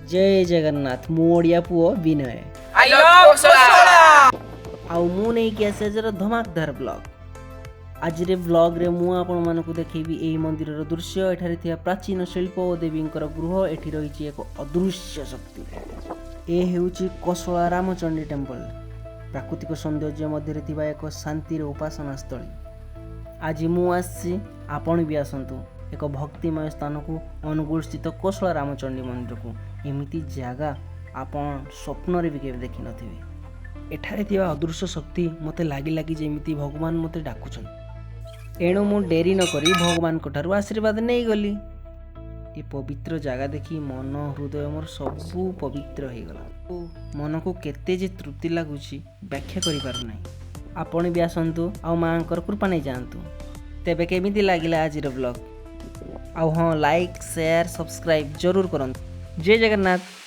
जय जगन्नाथ मु ओडिया पुओ विनय आई लव कोसला आउ मु नहीं कि आसे जरा धमाकदार ब्लॉग आज रे ब्लॉग रे मु आपण मानकु देखैबी एई मंदिर रो दृश्य एठारे थिया प्राचीन शिल्प और देवींकर गृह एठी रहिछि एक अदृश्य शक्ति ए हेउछि कोसला रामचंडी टेम्पल प्राकृतिक सौंदर्य मध्य थिबा एक शांतिर उपासना स्थली आज मु आसी आपण भी आसंतु एक भक्तिमय स्थान को अनुगुल स्थित कोसला रामचंडी मंदिर को एमिति जगह आपण स्वप्न रे भी केबे देखि नथिबे एठारे थिबा अदृश्य शक्ति मते लागी जेमिति भगवान मते डाकुछन एणु मु डेरी न करी भगवान कोठारु आशीर्वाद नहीं गली ये पवित्र जगह देखी मन हृदय मोर सबू पवित्र हो गला मन को केते जे तृप्ति लगुची व्याख्या करि पारु नै आपण भी आसंतु आ मांकर कृपा नहीं जानतु तेबे केमिति लागिला आज रो ब्लॉग आउ हाँ लाइक शेयर सब्सक्राइब जरूर करंतु जय जगन्नाथ।